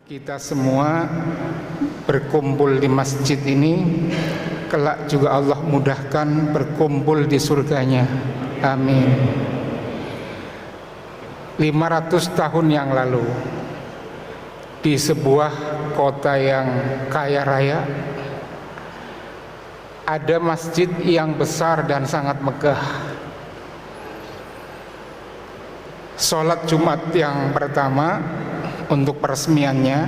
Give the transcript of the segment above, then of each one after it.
Kita semua berkumpul di masjid ini, kelak juga Allah mudahkan berkumpul di surganya. Amin. 500 tahun yang lalu, di sebuah kota yang kaya raya, ada masjid yang besar dan sangat megah. Sholat Jumat yang pertama untuk peresmiannya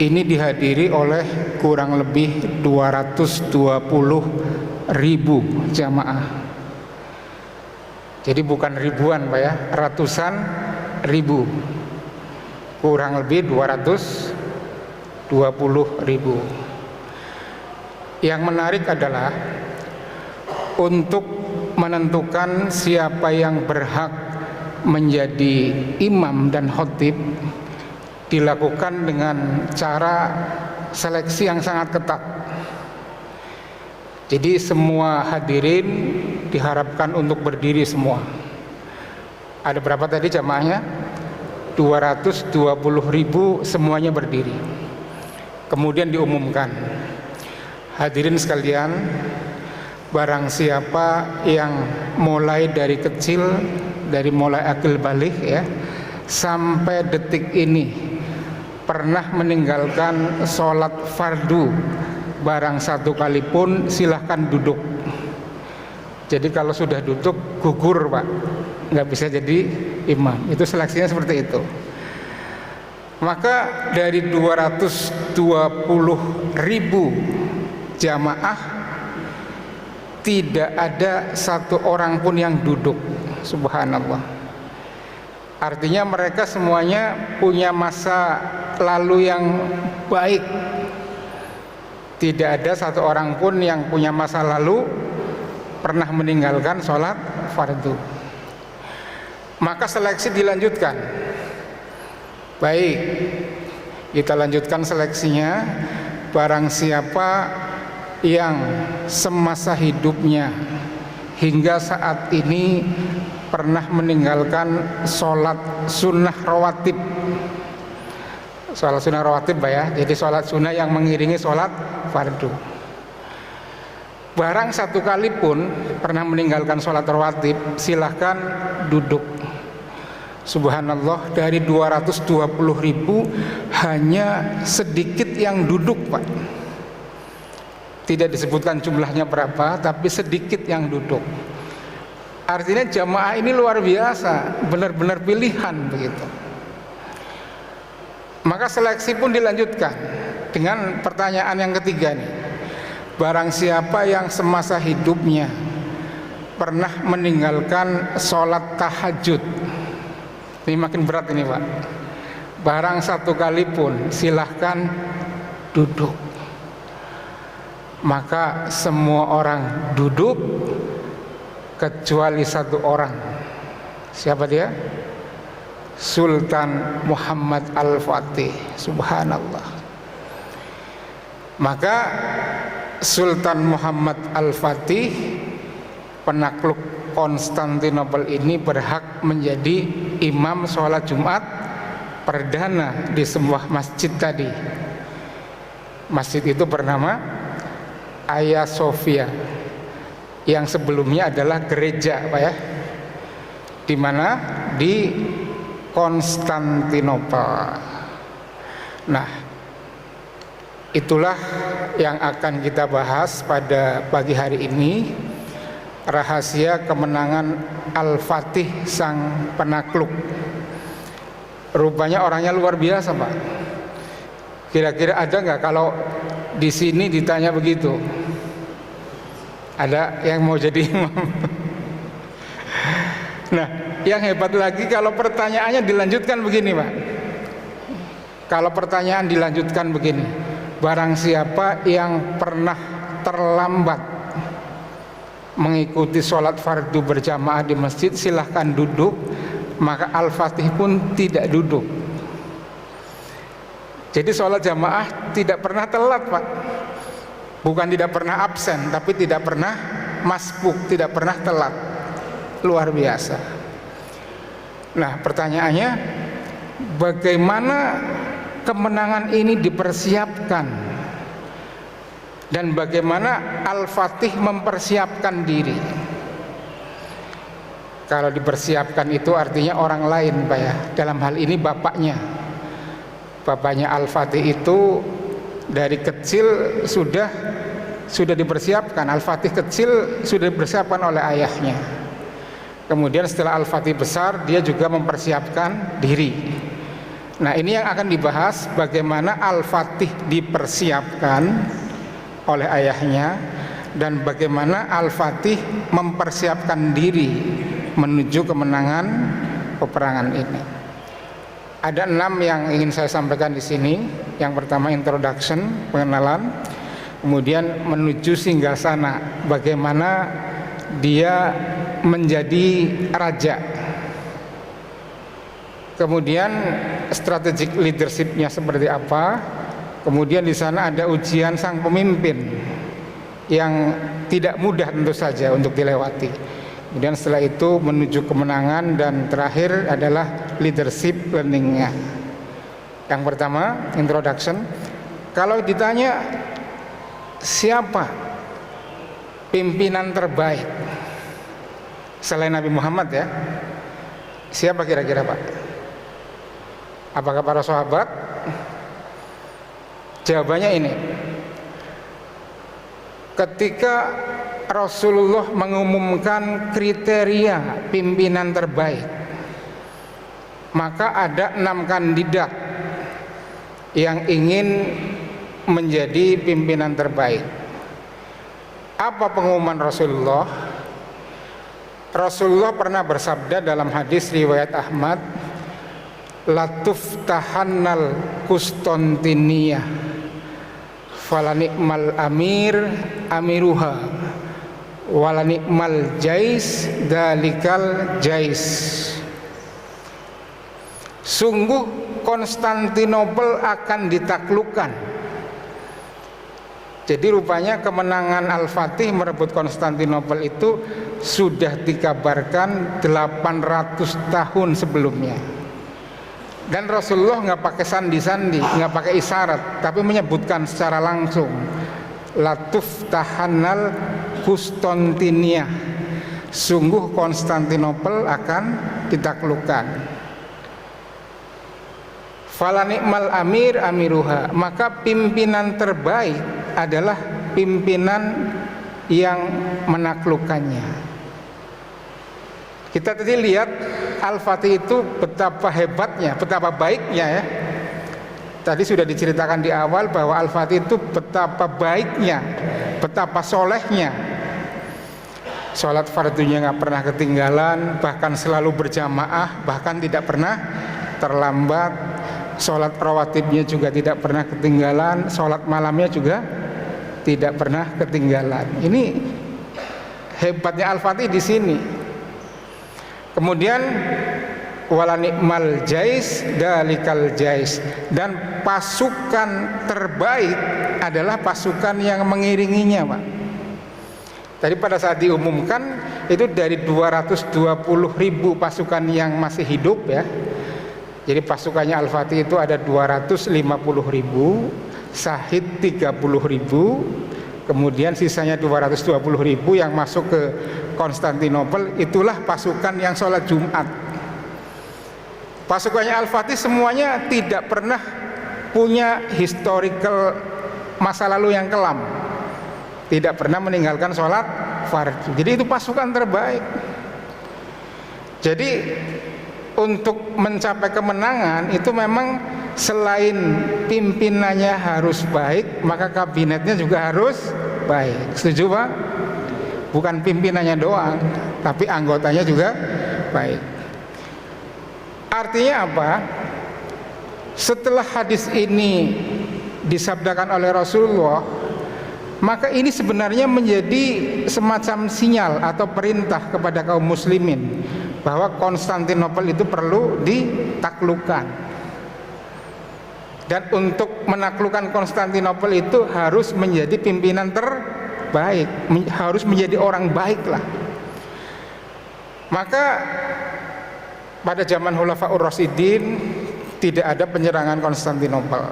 ini dihadiri oleh kurang lebih 220.000 jamaah. Jadi bukan ribuan Pak ya, ratusan ribu, kurang lebih 220.000. Yang menarik adalah untuk menentukan siapa yang berhak menjadi imam dan khotib dilakukan dengan cara seleksi yang sangat ketat. Jadi semua hadirin diharapkan untuk berdiri semua. Ada berapa tadi jamaahnya? 220.000, semuanya berdiri. Kemudian diumumkan, hadirin sekalian, barang siapa yang mulai dari kecil, dari mulai akil balik ya, sampai detik ini pernah meninggalkan sholat fardu barang satu kali pun, silahkan duduk. Jadi kalau sudah duduk gugur Pak, nggak bisa jadi imam. Itu seleksinya seperti itu. Maka dari 220.000 jamaah tidak ada satu orang pun yang duduk. Subhanallah. Artinya mereka semuanya punya masa lalu yang baik. Tidak ada satu orang pun yang punya masa lalu pernah meninggalkan sholat fardu. Maka seleksi dilanjutkan. Baik, kita lanjutkan seleksinya. Barang siapa yang semasa hidupnya hingga saat ini pernah meninggalkan sholat sunnah rawatib. Sholat sunnah rawatib Pak ya, jadi sholat sunnah yang mengiringi sholat fardu. Barang satu kali pun pernah meninggalkan sholat rawatib, silahkan duduk. Subhanallah, dari 220.000 hanya sedikit yang duduk Pak. Tidak disebutkan jumlahnya berapa, tapi sedikit yang duduk. Artinya jamaah ini luar biasa, benar-benar pilihan begitu. Maka seleksi pun dilanjutkan dengan pertanyaan yang ketiga nih. Barang siapa yang semasa hidupnya pernah meninggalkan sholat tahajud, ini makin berat ini Pak. Barang satu kali pun silahkan duduk. Maka semua orang duduk kecuali satu orang. Siapa dia? Sultan Muhammad Al-Fatih. Subhanallah. Maka Sultan Muhammad Al-Fatih, penakluk Konstantinopel ini, berhak menjadi imam sholat Jumat perdana di sebuah masjid tadi. Masjid itu bernama Hagia Sophia, yang sebelumnya adalah gereja Pak ya, di mana? Di Konstantinopel. Nah, itulah yang akan kita bahas pada pagi hari ini, rahasia kemenangan Al-Fatih sang penakluk. Rupanya orangnya luar biasa Pak. Kira-kira ada nggak kalau di sini ditanya begitu? Ada yang mau jadi imam? Nah, yang hebat lagi kalau pertanyaannya dilanjutkan begini Pak. Kalau pertanyaan dilanjutkan begini, barang siapa yang pernah terlambat mengikuti sholat fardu berjamaah di masjid, silahkan duduk. Maka Al-Fatih pun tidak duduk. Jadi sholat jamaah tidak pernah telat Pak. Bukan tidak pernah absen, tapi tidak pernah masbuk, tidak pernah telat. Luar biasa. Nah, pertanyaannya, bagaimana kemenangan ini dipersiapkan dan bagaimana Al-Fatih mempersiapkan diri. Kalau dipersiapkan itu artinya orang lain, Pak ya. Dalam hal ini bapaknya Al-Fatih itu dari kecil sudah dipersiapkan. Al-Fatih kecil sudah dipersiapkan oleh ayahnya. Kemudian setelah Al-Fatih besar, dia juga mempersiapkan diri. Nah, ini yang akan dibahas, bagaimana Al-Fatih dipersiapkan oleh ayahnya dan bagaimana Al-Fatih mempersiapkan diri menuju kemenangan peperangan ini. Ada 6 yang ingin saya sampaikan di sini. Yang pertama introduction, pengenalan. Kemudian menuju singgasana, bagaimana dia menjadi raja. Kemudian strategic leadership-nya seperti apa. Kemudian di sana ada ujian sang pemimpin yang tidak mudah tentu saja untuk dilewati. Kemudian setelah itu menuju kemenangan, dan terakhir adalah leadership learning-nya. Yang pertama introduction. Kalau ditanya siapa pimpinan terbaik selain Nabi Muhammad ya, siapa kira-kira Pak? Apakah para sahabat? Jawabannya ini, ketika Rasulullah mengumumkan kriteria pimpinan terbaik, maka ada 6 kandidat yang ingin menjadi pimpinan terbaik. Apa pengumuman Rasulullah? Rasulullah pernah bersabda dalam hadis riwayat Ahmad, "Latuftahannal Kustantiniyah, falanikmal amir amiruha, walanikmal jais dalikal jais." Sungguh Konstantinopel akan ditaklukkan. Jadi rupanya kemenangan Al-Fatih merebut Konstantinopel itu sudah dikabarkan 800 tahun sebelumnya. Dan Rasulullah nggak pakai sandi-sandi, nggak pakai isyarat, tapi menyebutkan secara langsung, "Latuftahannal Kustantiniyah." Sungguh Konstantinopel akan ditaklukkan. "Falanikmal amir amiruha." Maka pimpinan terbaik adalah pimpinan yang menaklukkannya. Kita tadi lihat Al-Fatih itu betapa hebatnya, betapa baiknya ya. Tadi sudah diceritakan di awal bahwa Al-Fatih itu betapa baiknya, betapa solehnya. Sholat fardunya nggak pernah ketinggalan, bahkan selalu berjamaah, bahkan tidak pernah terlambat. Sholat rawatibnya juga tidak pernah ketinggalan, sholat malamnya juga tidak pernah ketinggalan. Ini hebatnya Al-Fatih di sini. Kemudian walanikmal jais dalikal jais, dan pasukan terbaik adalah pasukan yang mengiringinya, Pak. Tadi pada saat diumumkan itu dari 220.000 pasukan yang masih hidup ya. Jadi pasukannya Al-Fatih itu ada 250.000, syahid 30.000, kemudian sisanya 220.000 yang masuk ke Konstantinopel. Itulah pasukan yang sholat Jumat. Pasukannya Al-Fatih semuanya tidak pernah punya historical masa lalu yang kelam, tidak pernah meninggalkan sholat fardu. Jadi itu pasukan terbaik. Jadi untuk mencapai kemenangan itu memang selain pimpinannya harus baik, maka kabinetnya juga harus baik. Setuju Pak? Bukan pimpinannya doang, tapi anggotanya juga baik. Artinya apa? Setelah hadis ini disabdakan oleh Rasulullah, maka ini sebenarnya menjadi semacam sinyal atau perintah kepada kaum muslimin bahwa Konstantinopel itu perlu ditaklukkan. Dan untuk menaklukkan Konstantinopel itu harus menjadi pimpinan terbaik, harus menjadi orang baik lah. Maka pada zaman Khulafaur Rasyidin tidak ada penyerangan Konstantinopel.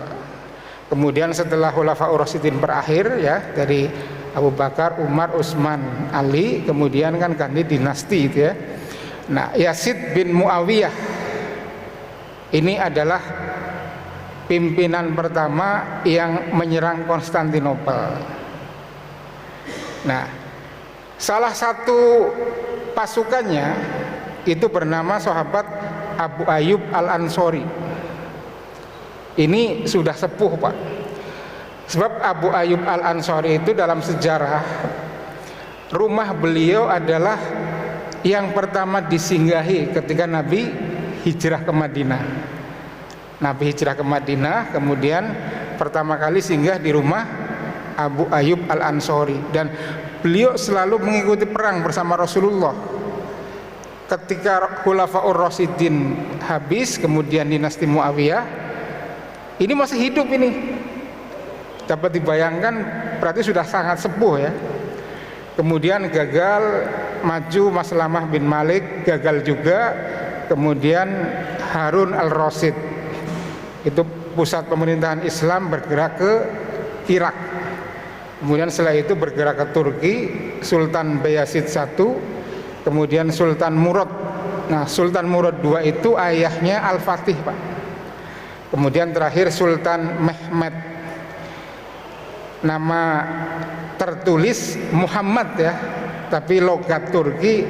Kemudian setelah Khulafaur Rasyidin berakhir ya, dari Abu Bakar, Umar, Utsman, Ali, kemudian kan ganti dinasti itu ya. Nah, Yazid bin Muawiyah ini adalah pimpinan pertama yang menyerang Konstantinopel. Nah, salah satu pasukannya itu bernama sahabat Abu Ayyub Al-Ansori. Ini sudah sepuh, Pak. Sebab Abu Ayyub Al-Ansori itu dalam sejarah, rumah beliau adalah yang pertama disinggahi ketika Nabi hijrah ke Madinah. Nabi hijrah ke Madinah, kemudian pertama kali singgah di rumah Abu Ayyub Al-Ansori, dan beliau selalu mengikuti perang bersama Rasulullah. Ketika Khulafaur Rasyidin habis, kemudian dinasti Muawiyah, ini masih hidup ini. Dapat dibayangkan, berarti sudah sangat sepuh ya. Kemudian gagal, maju Maslamah bin Malik, gagal juga. Kemudian Harun al-Rasyid, itu pusat pemerintahan Islam, bergerak ke Irak. Kemudian setelah itu bergerak ke Turki, Sultan Bayazid I, kemudian Sultan Murad. Nah, Sultan Murad II itu ayahnya Al-Fatih, Pak. Kemudian terakhir Sultan Mehmed, nama tertulis Muhammad ya, tapi logat Turki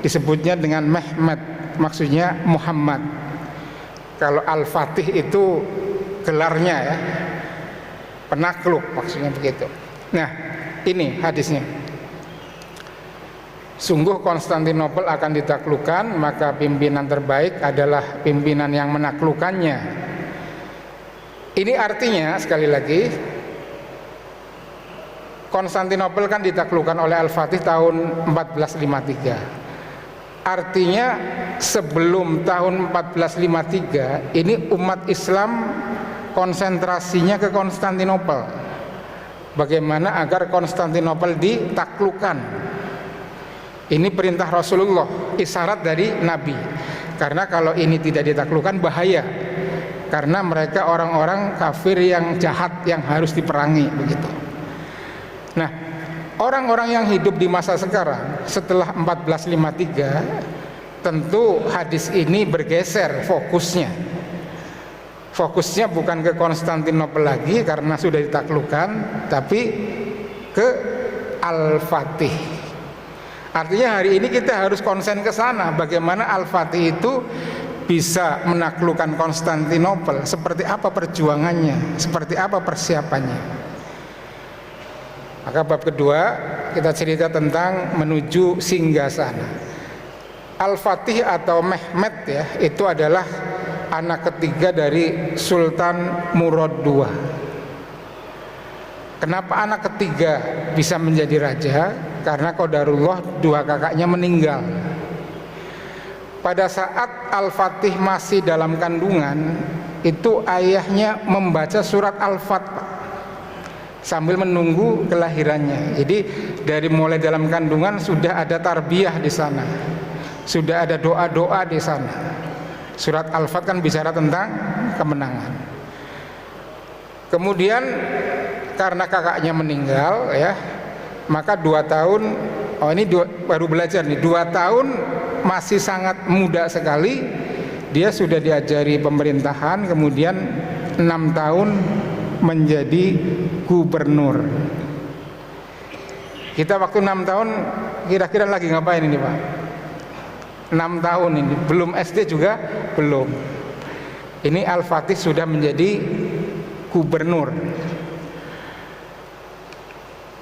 disebutnya dengan Mehmed, maksudnya Muhammad. Kalau Al-Fatih itu gelarnya ya, penakluk maksudnya begitu. Nah, ini hadisnya. Sungguh Konstantinopel akan ditaklukkan, maka pimpinan terbaik adalah pimpinan yang menaklukkannya. Ini artinya, sekali lagi, Konstantinopel kan ditaklukkan oleh Al-Fatih tahun 1453. Artinya sebelum tahun 1453 ini umat Islam konsentrasinya ke Konstantinopel. Bagaimana agar Konstantinopel ditaklukkan? Ini perintah Rasulullah, isyarat dari Nabi. Karena kalau ini tidak ditaklukkan bahaya. Karena mereka orang-orang kafir yang jahat yang harus diperangi begitu. Nah, orang-orang yang hidup di masa sekarang setelah 1453, tentu hadis ini bergeser fokusnya. Fokusnya bukan ke Konstantinopel lagi karena sudah ditaklukkan, tapi ke Al-Fatih. Artinya hari ini kita harus konsen ke sana, bagaimana Al-Fatih itu bisa menaklukkan Konstantinopel, seperti apa perjuangannya, seperti apa persiapannya. Maka bab kedua kita cerita tentang menuju singgasana. Al-Fatih atau Mehmed ya, itu adalah anak ketiga dari Sultan Murad II. Kenapa anak ketiga bisa menjadi raja? Karena qadarullah dua kakaknya meninggal. Pada saat Al-Fatih masih dalam kandungan, itu ayahnya membaca surat Al-Fat sambil menunggu kelahirannya. Jadi dari mulai dalam kandungan sudah ada tarbiyah di sana, sudah ada doa-doa di sana. Surat Al-Fat kan bicara tentang kemenangan. Kemudian karena kakaknya meninggal ya, maka 2 tahun, baru belajar nih, 2 tahun masih sangat muda sekali, dia sudah diajari pemerintahan, kemudian 6 tahun menjadi gubernur. Kita waktu 6 tahun kira-kira lagi ngapain ini Pak? 6 tahun ini, belum SD juga belum. Ini Al-Fatih sudah menjadi gubernur.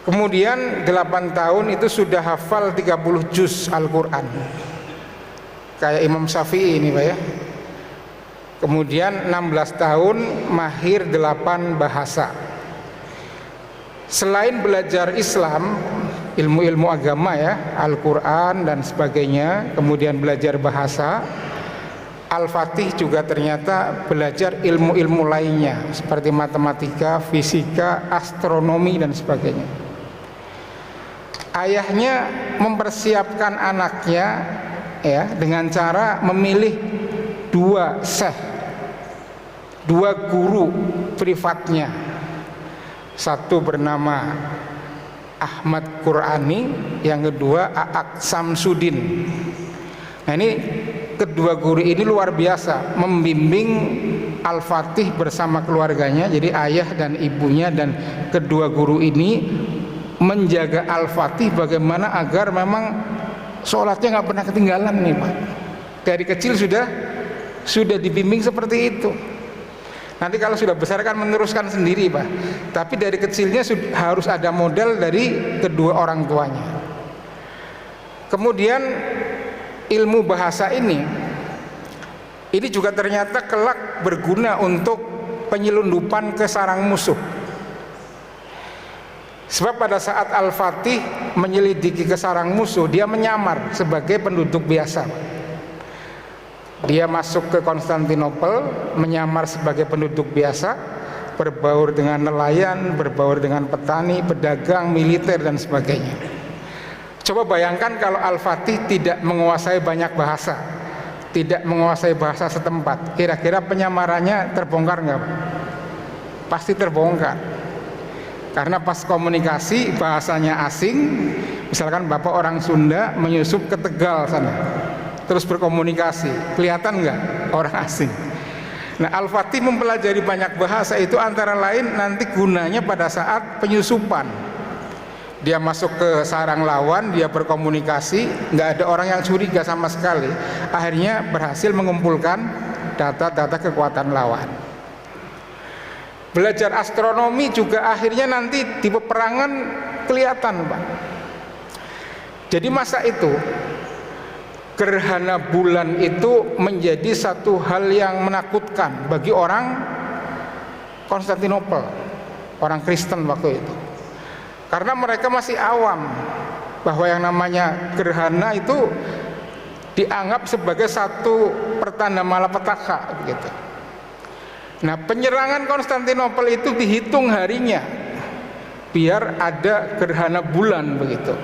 Kemudian 8 tahun itu sudah hafal 30 juz Al-Quran, kayak Imam Syafi'i ini Pak ya. Kemudian 16 tahun mahir 8 bahasa. Selain belajar Islam, ilmu-ilmu agama ya, Al-Quran dan sebagainya, kemudian belajar bahasa, Al-Fatih juga ternyata belajar ilmu-ilmu lainnya seperti matematika, fisika, astronomi dan sebagainya. Ayahnya mempersiapkan anaknya ya dengan cara memilih 2 syekh dua guru privatnya, satu bernama Ahmad Qur'ani, yang kedua A'ak Samsudin. Nah, ini kedua guru ini luar biasa membimbing Al-Fatih bersama keluarganya. Jadi ayah dan ibunya dan kedua guru ini menjaga Al-Fatih bagaimana agar memang sholatnya nggak pernah ketinggalan nih Pak. Dari kecil sudah dibimbing seperti itu. Nanti kalau sudah besar kan meneruskan sendiri Pak. Tapi dari kecilnya harus ada model dari kedua orang tuanya. Kemudian ilmu bahasa ini juga ternyata kelak berguna untuk penyelundupan ke sarang musuh. Sebab pada saat Al-Fatih menyelidiki ke sarang musuh, dia menyamar sebagai penduduk biasa. Dia masuk ke Konstantinopel, menyamar sebagai penduduk biasa, berbaur dengan nelayan, berbaur dengan petani, pedagang, militer dan sebagainya. Coba bayangkan kalau Al-Fatih tidak menguasai banyak bahasa, tidak menguasai bahasa setempat, kira-kira penyamarannya terbongkar nggak? Pasti terbongkar. Karena pas komunikasi bahasanya asing, misalkan Bapak orang Sunda menyusup ke Tegal sana, terus berkomunikasi, kelihatan nggak orang asing? Nah, Al-Fatih mempelajari banyak bahasa itu antara lain nanti gunanya pada saat penyusupan. Dia masuk ke sarang lawan, dia berkomunikasi, nggak ada orang yang curiga sama sekali. Akhirnya berhasil mengumpulkan data-data kekuatan lawan. Belajar astronomi juga akhirnya nanti di peperangan kelihatan Pak. Jadi masa itu gerhana bulan itu menjadi satu hal yang menakutkan bagi orang Konstantinopel, orang Kristen waktu itu. Karena mereka masih awam bahwa yang namanya gerhana itu dianggap sebagai satu pertanda malapetaka gitu. Nah, penyerangan Konstantinopel itu dihitung harinya biar ada gerhana bulan begitu.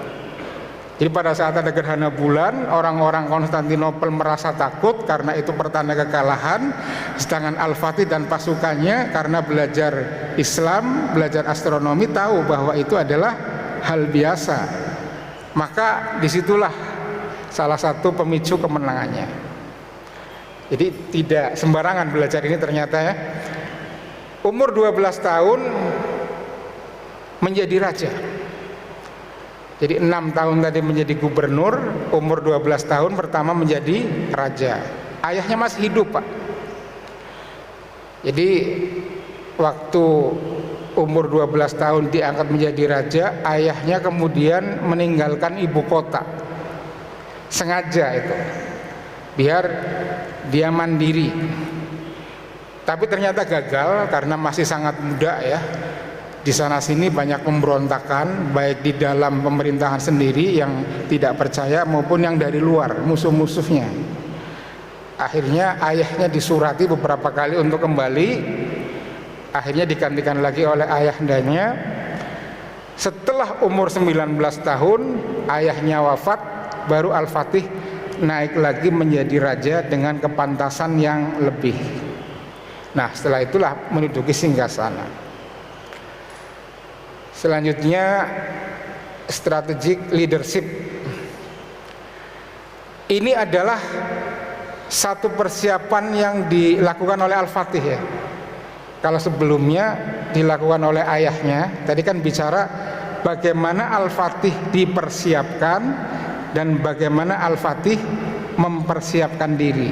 Jadi pada saat ada gerhana bulan, orang-orang Konstantinopel merasa takut karena itu pertanda kekalahan. Sedangkan Al-Fatih dan pasukannya karena belajar Islam, belajar astronomi, tahu bahwa itu adalah hal biasa. Maka disitulah salah satu pemicu kemenangannya. Jadi tidak sembarangan belajar ini ternyata ya. Umur 12 tahun menjadi raja. Jadi 6 tahun tadi menjadi gubernur, umur 12 tahun pertama menjadi raja. Ayahnya masih hidup Pak. Jadi waktu umur 12 tahun diangkat menjadi raja, ayahnya kemudian meninggalkan ibu kota. Sengaja itu, biar dia mandiri. Tapi ternyata gagal karena masih sangat muda ya. Di sana sini banyak pemberontakan, baik di dalam pemerintahan sendiri yang tidak percaya maupun yang dari luar, musuh-musuhnya. Akhirnya ayahnya disurati beberapa kali untuk kembali. Akhirnya digantikan lagi oleh ayahandanya. Setelah umur 19 tahun ayahnya wafat, baru Al-Fatih naik lagi menjadi raja dengan kepantasan yang lebih. Nah, setelah itulah menduduki singgasana. Selanjutnya strategic leadership. Ini adalah satu persiapan yang dilakukan oleh Al-Fatih ya. Kalau sebelumnya dilakukan oleh ayahnya, tadi kan bicara bagaimana Al-Fatih dipersiapkan dan bagaimana Al-Fatih mempersiapkan diri.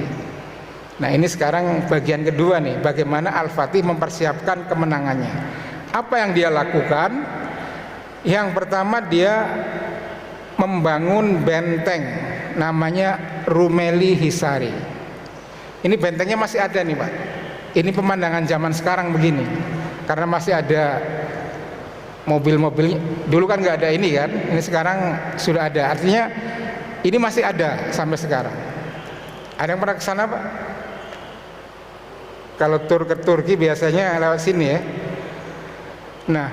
Nah, ini sekarang bagian kedua nih, bagaimana Al-Fatih mempersiapkan kemenangannya. Apa yang dia lakukan? Yang pertama, dia membangun benteng namanya Rumeli Hisari. Ini bentengnya masih ada nih Pak. Ini pemandangan zaman sekarang begini, karena masih ada mobil-mobil. Dulu kan nggak ada ini kan, ini sekarang sudah ada. Artinya ini masih ada sampai sekarang. Ada yang pernah ke sana Pak? Kalau tur ke Turki biasanya lewat sini ya. Nah,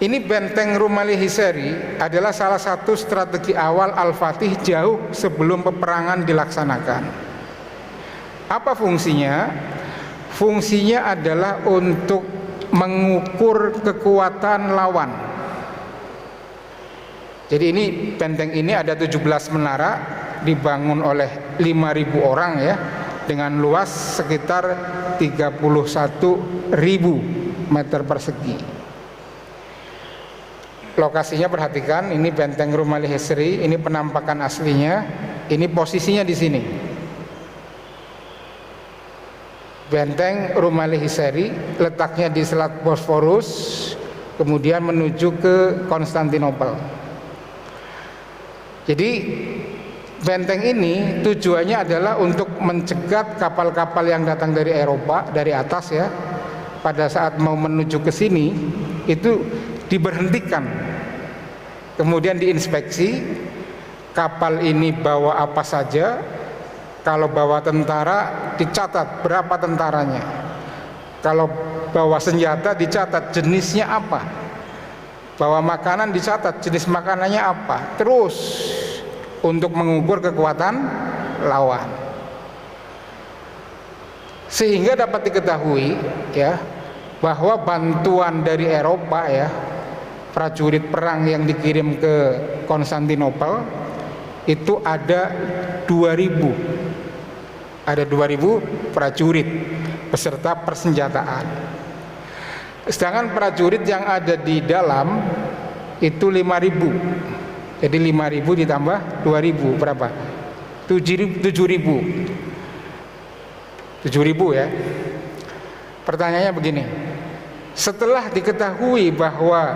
ini benteng Rumeli Hisari adalah salah satu strategi awal Al-Fatih jauh sebelum peperangan dilaksanakan. Apa fungsinya? fungsinya adalah untuk mengukur kekuatan lawan. Jadi ini benteng ini ada 17 menara, dibangun oleh 5.000 orang ya, dengan luas sekitar 31.000 meter persegi. Lokasinya perhatikan, ini benteng Rumali Hisri, ini penampakan aslinya, ini posisinya di sini. Benteng Rumali Hisri letaknya di Selat Bosforus, kemudian menuju ke Konstantinopel. Jadi benteng ini tujuannya adalah untuk mencegat kapal-kapal yang datang dari Eropa, dari atas ya, pada saat mau menuju ke sini itu diberhentikan, kemudian diinspeksi kapal ini bawa apa saja. Kalau bawa tentara dicatat berapa tentaranya, kalau bawa senjata dicatat jenisnya apa, bawa makanan dicatat jenis makanannya apa, terus untuk mengukur kekuatan lawan, sehingga dapat diketahui ya bahwa bantuan dari Eropa ya, prajurit perang yang dikirim ke Konstantinopel itu ada 2.000 prajurit beserta persenjataan. Sedangkan prajurit yang ada di dalam itu 5.000. Jadi 5.000 ditambah 2.000 berapa? 7.000 ya. Pertanyaannya begini, setelah diketahui bahwa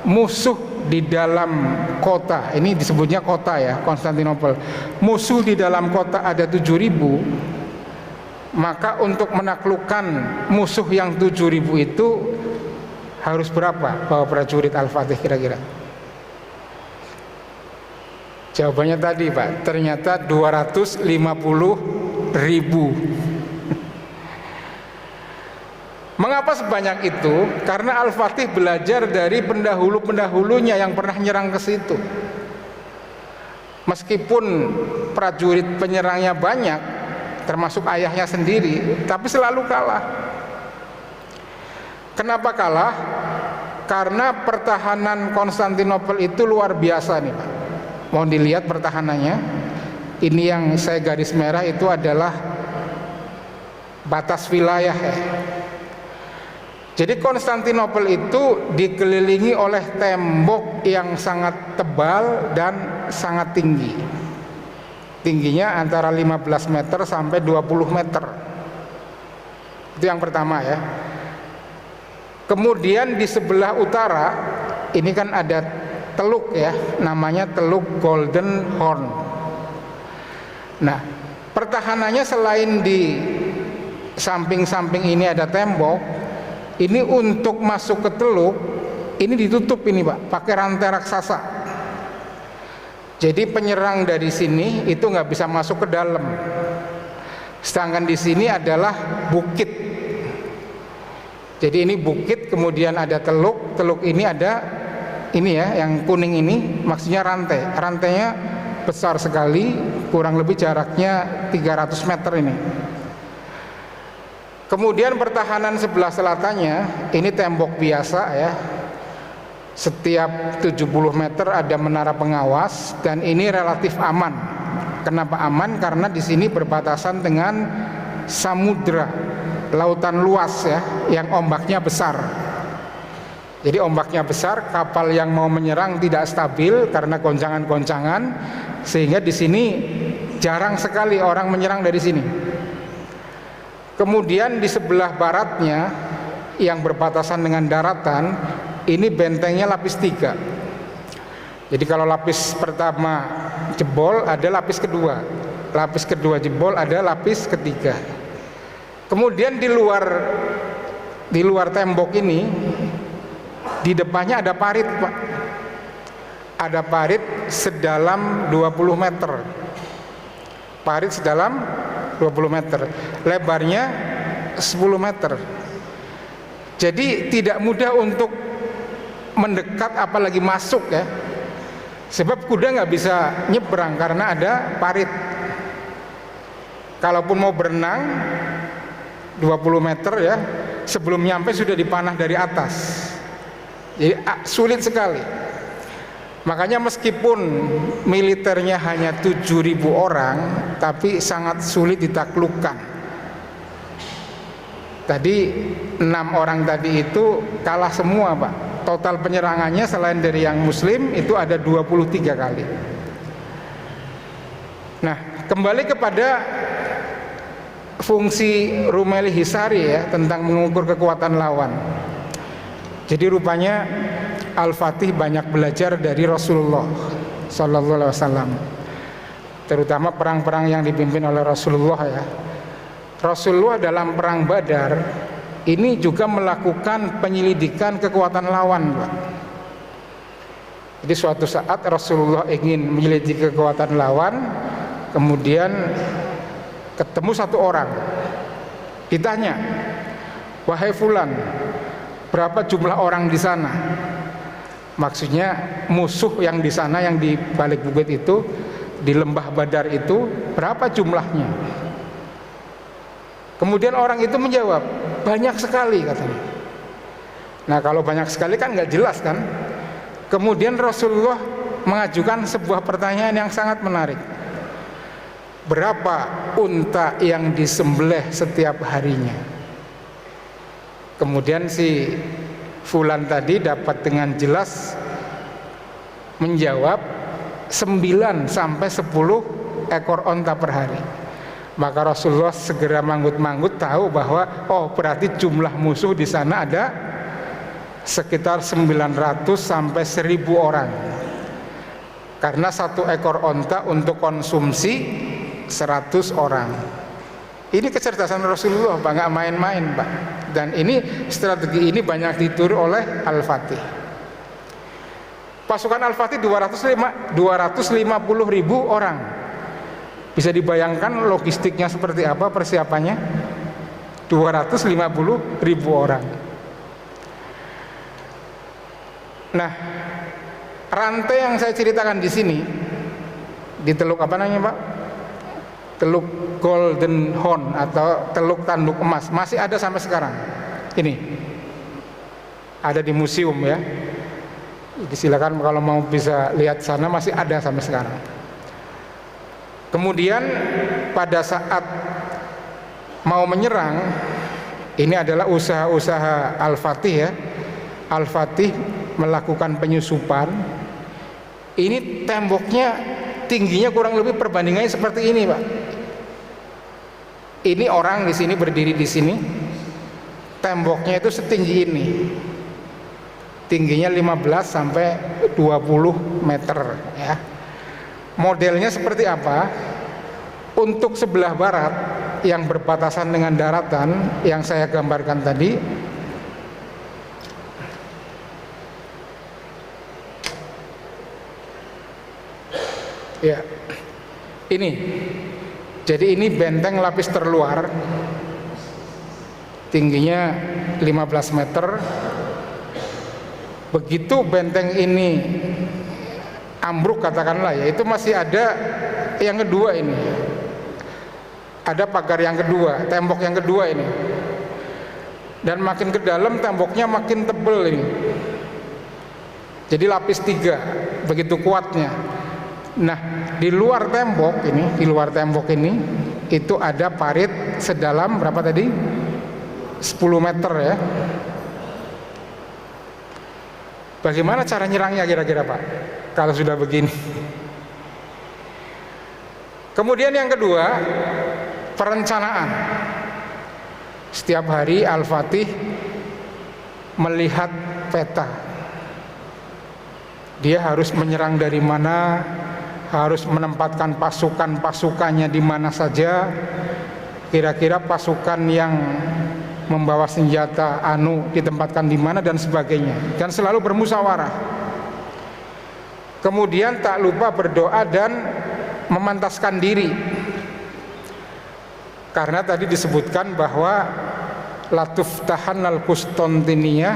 musuh di dalam kota, ini disebutnya kota ya, Konstantinopel, musuh di dalam kota ada 7.000, maka untuk menaklukkan musuh yang 7.000 itu harus berapa bawa prajurit Al-Fatih kira-kira? Jawabannya tadi Pak, ternyata 250.000. Mengapa sebanyak itu? Karena Al-Fatih belajar dari pendahulu-pendahulunya yang pernah nyerang ke situ. Meskipun prajurit penyerangnya banyak, termasuk ayahnya sendiri, tapi selalu kalah. Kenapa kalah? Karena pertahanan Konstantinopel itu luar biasa nih Pak. Mohon dilihat pertahanannya. Ini yang saya garis merah itu adalah batas wilayah ya. Jadi Konstantinopel itu dikelilingi oleh tembok yang sangat tebal dan sangat tinggi. Tingginya antara 15 meter sampai 20 meter. Itu yang pertama ya. Kemudian di sebelah utara ini kan ada teluk ya, namanya Teluk Golden Horn. Nah, pertahanannya selain di samping-samping ini ada tembok, ini untuk masuk ke teluk ini ditutup ini Pak, pakai rantai raksasa. Jadi penyerang dari sini itu nggak bisa masuk ke dalam. Sedangkan di sini adalah bukit. Jadi ini bukit, kemudian ada teluk. Teluk ini ada ini ya, yang kuning ini maksudnya rantai. Rantainya besar sekali, kurang lebih jaraknya 300 meter ini. Kemudian pertahanan sebelah selatannya ini tembok biasa ya. Setiap 70 meter ada menara pengawas dan ini relatif aman. Kenapa aman? Karena di sini berbatasan dengan samudra, lautan luas ya, yang ombaknya besar. Jadi ombaknya besar, kapal yang mau menyerang tidak stabil karena goncangan-goncangan, sehingga di sini jarang sekali orang menyerang dari sini. Kemudian di sebelah baratnya yang berbatasan dengan daratan, ini bentengnya lapis 3. Jadi kalau lapis pertama jebol, ada lapis kedua. Lapis kedua jebol, ada lapis ketiga. Kemudian di luar tembok ini, di depannya ada parit Pak. Ada parit sedalam 20 meter. Parit sedalam 20 meter, lebarnya 10 meter. Jadi tidak mudah untuk mendekat apalagi masuk ya. Sebab kuda nggak bisa nyebrang karena ada parit. Kalaupun mau berenang 20 meter ya, sebelum nyampe sudah dipanah dari atas. Jadi sulit sekali. Makanya meskipun militernya hanya 7.000 orang, tapi sangat sulit ditaklukkan. Tadi 6 orang tadi itu kalah semua, Pak. Total penyerangannya selain dari yang muslim itu ada 23 kali. Nah, kembali kepada fungsi Rumeli Hisari ya, tentang mengukur kekuatan lawan. Jadi rupanya Al-Fatih banyak belajar dari Rasulullah Sallallahu Alaihi Wasallam, terutama perang-perang yang dipimpin oleh Rasulullah ya. Rasulullah dalam perang Badar ini juga melakukan penyelidikan kekuatan lawan, Pak. Jadi suatu saat Rasulullah ingin menyelidiki kekuatan lawan, kemudian ketemu satu orang, ditanya, wahai fulan, berapa jumlah orang di sana? Maksudnya musuh yang di sana, yang di balik bukit itu, di lembah Badar itu, berapa jumlahnya? Kemudian orang itu menjawab, banyak sekali katanya. Nah kalau banyak sekali kan nggak jelas kan. Kemudian Rasulullah mengajukan sebuah pertanyaan yang sangat menarik. Berapa unta yang disembelih setiap harinya? Kemudian si fulan tadi dapat dengan jelas menjawab 9 sampai 10 ekor unta per hari. Maka Rasulullah segera manggut-manggut tahu bahwa oh berarti jumlah musuh di sana ada sekitar 900 sampai 1000 orang. Karena satu ekor unta untuk konsumsi 100 orang. Ini kecerdasan Rasulullah, Pak, nggak main-main, Pak. Dan ini strategi ini banyak ditiru oleh Al-Fatih. Pasukan Al-Fatih 250.000 orang. Bisa dibayangkan logistiknya seperti apa persiapannya? 250.000 orang. Nah, rantai yang saya ceritakan di sini di teluk apa namanya, Pak? Teluk Golden Horn atau teluk tanduk emas masih ada sampai sekarang. Ini ada di museum ya. Silakan kalau mau bisa lihat sana, masih ada sampai sekarang. Kemudian pada saat mau menyerang, ini adalah usaha-usaha Al-Fatih ya. Al-Fatih melakukan penyusupan. Ini temboknya tingginya kurang lebih perbandingannya seperti ini, Pak. Ini orang di sini berdiri di sini, temboknya itu setinggi ini, tingginya 15 sampai 20 meter ya. Modelnya seperti apa? Untuk sebelah barat yang berbatasan dengan daratan yang saya gambarkan tadi, ya ini. Jadi ini benteng lapis terluar, tingginya 15 meter. Begitu benteng ini ambruk katakanlah ya, itu masih ada yang kedua ini. Ada pagar yang kedua, tembok yang kedua ini. Dan makin ke dalam temboknya makin tebel ini. Jadi lapis 3, begitu kuatnya. Nah, di luar tembok ini itu ada parit sedalam berapa tadi? 10 meter ya. Bagaimana cara nyerangnya kira-kira, Pak? Kalau sudah begini. Kemudian yang kedua, perencanaan. Setiap hari Al-Fatih melihat peta. Dia harus menyerang dari mana, harus menempatkan pasukannya di mana saja, kira-kira pasukan yang membawa senjata ditempatkan di mana dan sebagainya, dan selalu bermusyawarah. Kemudian tak lupa berdoa dan memantaskan diri, karena tadi disebutkan bahwa latuftahan al-Qustontiniyah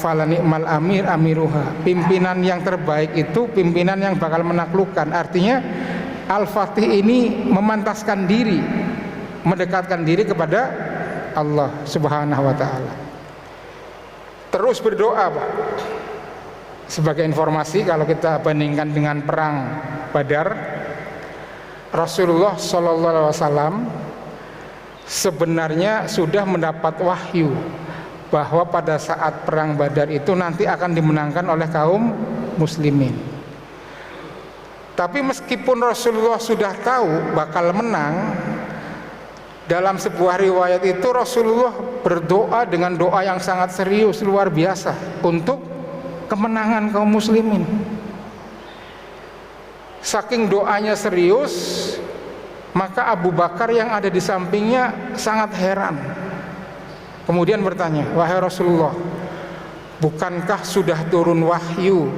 falani'mal amir amiruha. Pimpinan yang terbaik itu pimpinan yang bakal menaklukkan. Artinya Al-Fatih ini memantaskan diri, mendekatkan diri kepada Allah Subhanahu wa taala. Terus berdoa, Pak. Sebagai informasi, kalau kita bandingkan dengan perang Badar, Rasulullah Shallallahu Alaihi Wasallam sebenarnya sudah mendapat wahyu bahwa pada saat perang Badar itu nanti akan dimenangkan oleh kaum muslimin. Tapi meskipun Rasulullah sudah tahu bakal menang, dalam sebuah riwayat itu Rasulullah berdoa dengan doa yang sangat serius, luar biasa, untuk kemenangan kaum muslimin. Saking doanya serius, maka Abu Bakar yang ada di sampingnya sangat heran. Kemudian bertanya, wahai Rasulullah, bukankah sudah turun wahyu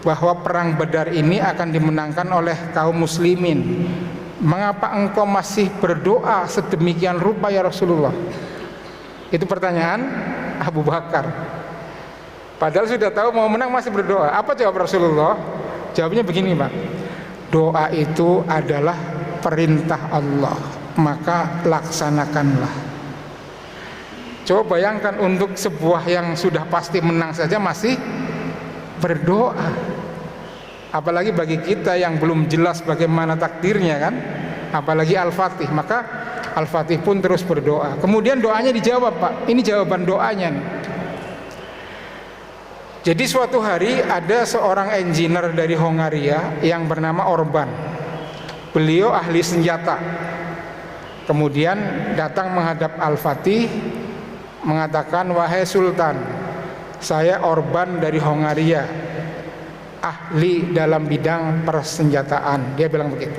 bahwa perang Badar ini akan dimenangkan oleh kaum muslimin? Mengapa engkau masih berdoa sedemikian rupa ya Rasulullah? Itu pertanyaan Abu Bakar. Padahal sudah tahu mau menang masih berdoa. Apa jawab Rasulullah? Jawabnya begini, Pak. Doa itu adalah perintah Allah, maka laksanakanlah. Coba bayangkan, untuk sebuah yang sudah pasti menang saja masih berdoa. Apalagi bagi kita yang belum jelas bagaimana takdirnya kan, apalagi Al-Fatih. Maka Al-Fatih pun terus berdoa. Kemudian doanya dijawab, Pak. Ini jawaban doanya nih. Jadi suatu hari ada seorang engineer dari Hongaria yang bernama Orban. Beliau ahli senjata. Kemudian datang menghadap Al-Fatih, mengatakan, wahai Sultan, saya Orban dari Hongaria, ahli dalam bidang persenjataan. Dia bilang begitu.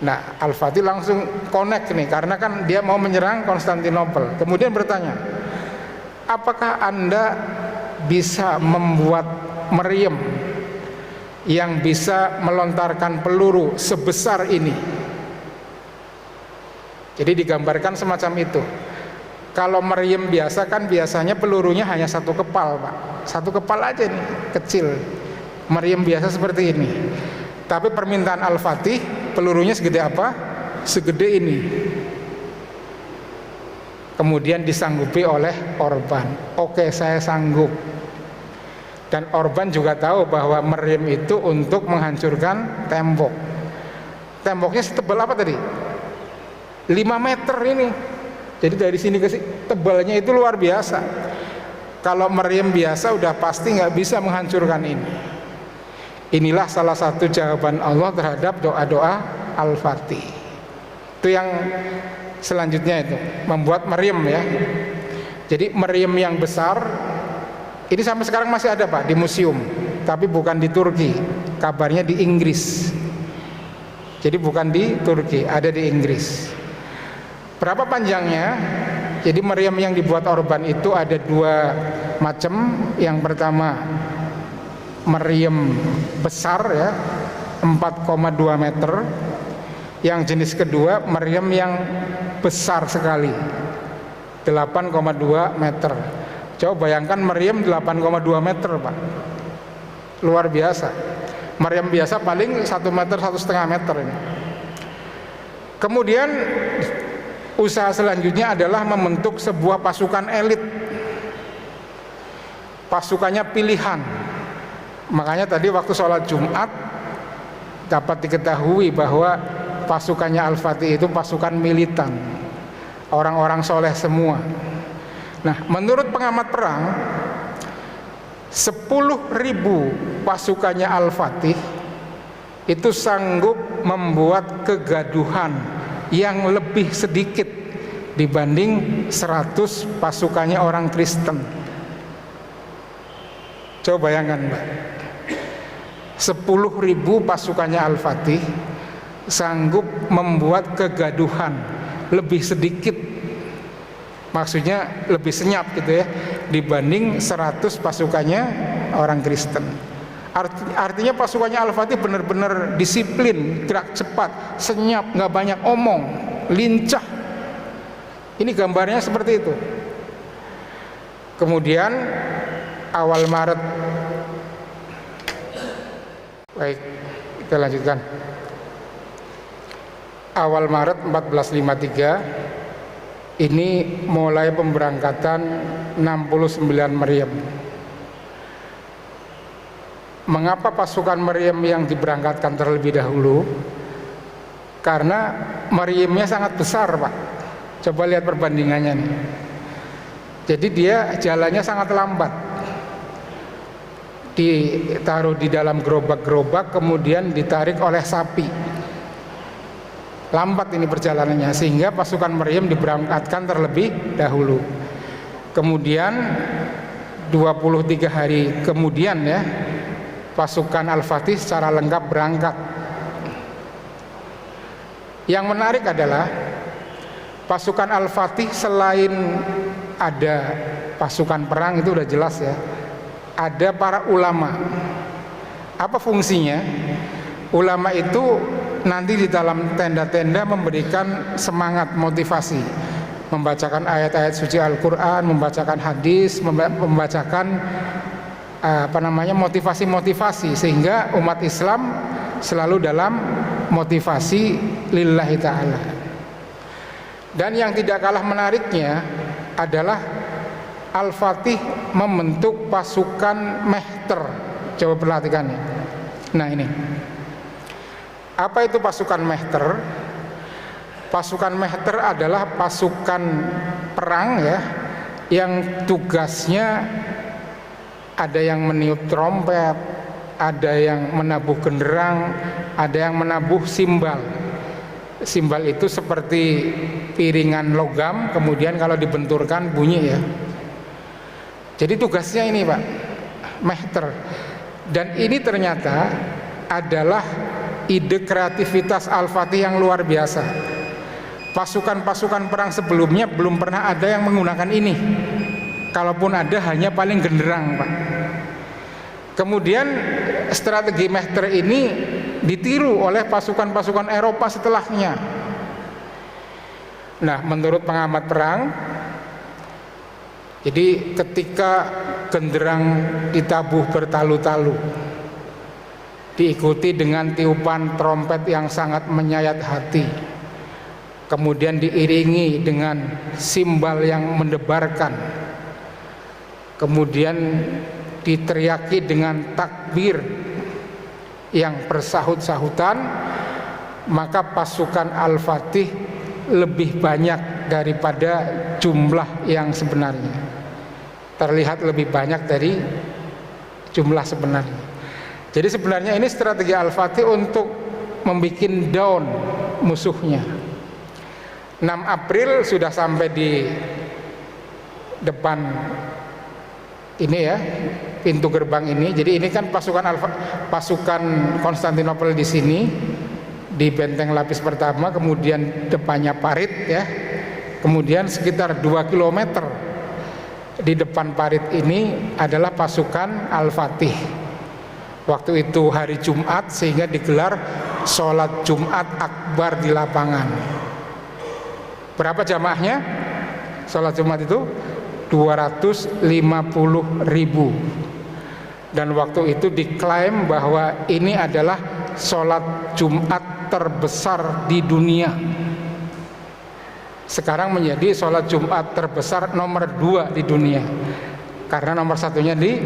Nah, Al-Fatih langsung connect nih, karena kan dia mau menyerang Konstantinopel. Kemudian bertanya, apakah Anda bisa membuat meriam yang bisa melontarkan peluru sebesar ini? Jadi digambarkan semacam itu. Kalau meriam biasa kan biasanya pelurunya hanya satu kepal, Pak. Satu kepal aja nih, kecil. Meriam biasa seperti ini. Tapi permintaan Al-Fatih, pelurunya segede apa? Segede ini. Kemudian disanggupi oleh Orban. Oke, saya sanggup. Dan Orban juga tahu bahwa meriam itu untuk menghancurkan tembok. Temboknya setebal apa tadi? 5 meter ini. Jadi dari sini ke sini tebalnya itu luar biasa. Kalau meriam biasa udah pasti nggak bisa menghancurkan ini. Inilah salah satu jawaban Allah terhadap doa-doa Al-Fatih. Itu yang selanjutnya itu, membuat meriam ya. Jadi meriam yang besar ini sampai sekarang masih ada, Pak, di museum, tapi bukan di Turki. Kabarnya di Inggris. Jadi bukan di Turki, ada di Inggris. Berapa panjangnya? Jadi meriam yang dibuat Orban itu ada 2 macam. Yang pertama meriam besar ya, 4,2 meter. Yang jenis kedua meriam yang besar sekali, 8,2 meter. Coba bayangkan meriam 8,2 meter, Pak. Luar biasa. Meriam biasa paling 1 meter, 1,5 meter ini. Kemudian usaha selanjutnya adalah membentuk sebuah pasukan elit. Pasukannya pilihan. Makanya tadi waktu sholat Jumat dapat diketahui bahwa pasukannya Al-Fatih itu pasukan militan, orang-orang soleh semua. Nah, menurut pengamat perang, 10.000 pasukannya Al-Fatih itu sanggup membuat kegaduhan yang lebih sedikit dibanding 100 pasukannya orang Kristen. Coba bayangkan, Mbak, 10.000 pasukannya Al-Fatih sanggup membuat kegaduhan lebih sedikit, maksudnya lebih senyap gitu ya, dibanding 100 pasukannya orang Kristen. Artinya pasukannya Al-Fatih benar-benar disiplin, gerak cepat, senyap, nggak banyak omong, lincah. Ini gambarnya seperti itu. Kemudian awal Maret, baik, kita lanjutkan. Awal Maret 1453 ini mulai pemberangkatan 69 meriam. Mengapa pasukan meriam yang diberangkatkan terlebih dahulu? Karena meriamnya sangat besar, Pak. Coba lihat perbandingannya nih. Jadi dia jalannya sangat lambat. Ditaruh di dalam gerobak-gerobak, kemudian ditarik oleh sapi. Lambat ini perjalanannya, sehingga pasukan meriam diberangkatkan terlebih dahulu. Kemudian 23 hari kemudian ya, pasukan Al-Fatih secara lengkap berangkat. Yang menarik adalah pasukan Al-Fatih selain ada pasukan perang, itu udah jelas ya, ada para ulama. Apa fungsinya? Ulama itu nanti di dalam tenda-tenda memberikan semangat, motivasi, membacakan ayat-ayat suci Al-Quran, membacakan hadis, membacakan motivasi-motivasi, sehingga umat Islam selalu dalam motivasi lillahi ta'ala. Dan yang tidak kalah menariknya adalah Al-Fatih membentuk pasukan Mehter. Coba perhatikan nih. Nah ini, apa itu pasukan Mehter? Pasukan Mehter adalah pasukan perang ya, yang tugasnya ada yang meniup trompet, ada yang menabuh genderang, ada yang menabuh simbal. Simbal itu seperti piringan logam, kemudian kalau dibenturkan bunyi ya. Jadi tugasnya ini, Pak, Mehter. Dan ini ternyata adalah ide kreativitas Al-Fatih yang luar biasa. Pasukan-pasukan perang sebelumnya belum pernah ada yang menggunakan ini. Kalaupun ada, hanya paling genderang, Pak. Kemudian strategi Mehter ini ditiru oleh pasukan-pasukan Eropa setelahnya. Nah, menurut pengamat perang, jadi ketika genderang ditabuh bertalu-talu, diikuti dengan tiupan trompet yang sangat menyayat hati, kemudian diiringi dengan simbal yang mendebarkan, kemudian diteriaki dengan takbir yang bersahut-sahutan, maka pasukan Al-Fatih lebih banyak daripada jumlah yang sebenarnya. Terlihat lebih banyak dari jumlah sebenarnya. Jadi sebenarnya ini strategi Al-Fatih untuk membuat down musuhnya. 6 April sudah sampai di depan ini ya, pintu gerbang ini. Jadi ini kan pasukan Konstantinopel di sini, di benteng lapis pertama, kemudian depannya parit ya, kemudian sekitar 2 km di depan parit ini adalah pasukan Al-Fatih. Waktu itu hari Jumat, sehingga digelar sholat Jumat Akbar di lapangan. Berapa jamaahnya sholat Jumat itu? 250.000. Dan waktu itu diklaim bahwa ini adalah sholat Jumat terbesar di dunia. Sekarang menjadi sholat Jumat terbesar nomor 2 di dunia, karena nomor satunya di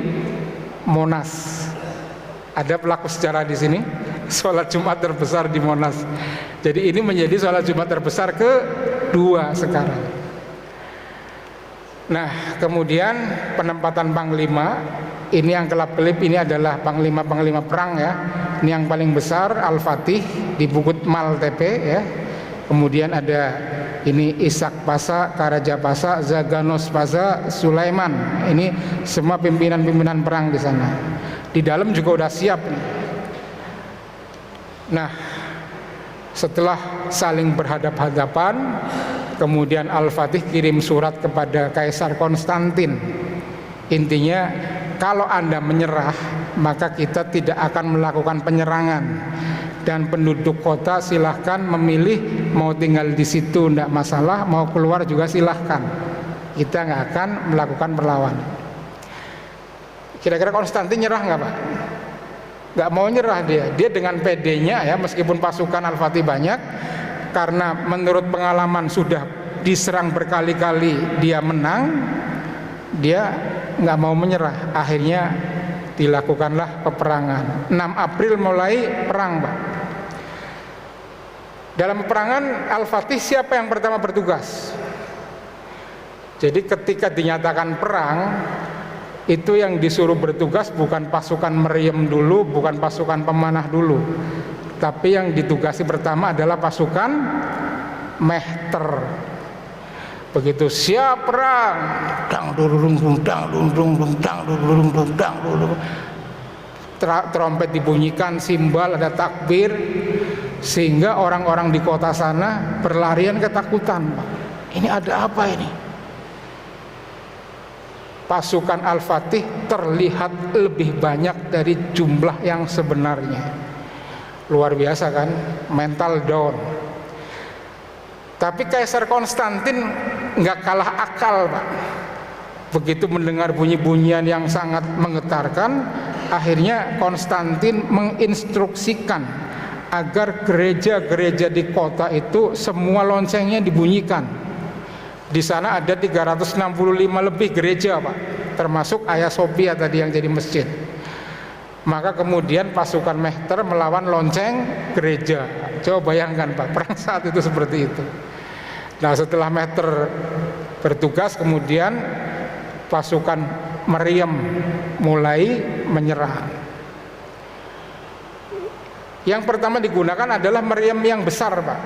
Monas. Ada pelaku sejarah di sini, sholat Jumat terbesar di Monas. Jadi ini menjadi sholat Jumat terbesar kedua sekarang. Nah, kemudian penempatan Panglima, ini yang kelap-kelip, ini adalah Panglima-Panglima perang ya. Ini yang paling besar Al-Fatih di Bukut Maltepe ya. Kemudian ada ini Ishak Pasha, Karaja Pasha, Zaganos Pasha, Sulaiman. Ini semua pimpinan-pimpinan perang di sana. Di dalam juga udah siap nih. Nah, setelah saling berhadap-hadapan, kemudian Al-Fatih kirim surat kepada Kaisar Konstantin. Intinya, kalau Anda menyerah, maka kita tidak akan melakukan penyerangan. Dan penduduk kota silahkan memilih mau tinggal di situ, tidak masalah, mau keluar juga silahkan. Kita nggak akan melakukan perlawanan. Kira-kira Konstantin nyerah nggak, Pak? Nggak mau nyerah dia. Dia dengan PD-nya ya, meskipun pasukan Al-Fatih banyak, karena menurut pengalaman sudah diserang berkali-kali dia menang, dia nggak mau menyerah. Akhirnya dilakukanlah peperangan. 6 April mulai perang, Pak. Dalam peperangan Al-Fatih siapa yang pertama bertugas? Jadi ketika dinyatakan perang, itu yang disuruh bertugas bukan pasukan meriam dulu, bukan pasukan pemanah dulu, tapi yang ditugasi pertama adalah pasukan Mehter. Begitu siap perang, trompet dibunyikan, simbal, ada takbir, sehingga orang-orang di kota sana berlarian ketakutan. Ini ada apa ini? Pasukan Al-Fatih terlihat lebih banyak dari jumlah yang sebenarnya. Luar biasa kan, mental down. Tapi Kaisar Konstantin nggak kalah akal, Pak. Begitu mendengar bunyi-bunyian yang sangat menggetarkan, akhirnya Konstantin menginstruksikan agar gereja-gereja di kota itu semua loncengnya dibunyikan. Di sana ada 365 lebih gereja, Pak, termasuk Hagia Sophia tadi yang jadi masjid. Maka kemudian pasukan Mehter melawan lonceng gereja. Coba bayangkan, Pak, perang saat itu seperti itu. Nah, setelah Mehter bertugas, kemudian pasukan meriam mulai menyerah. Yang pertama digunakan adalah meriam yang besar, Pak,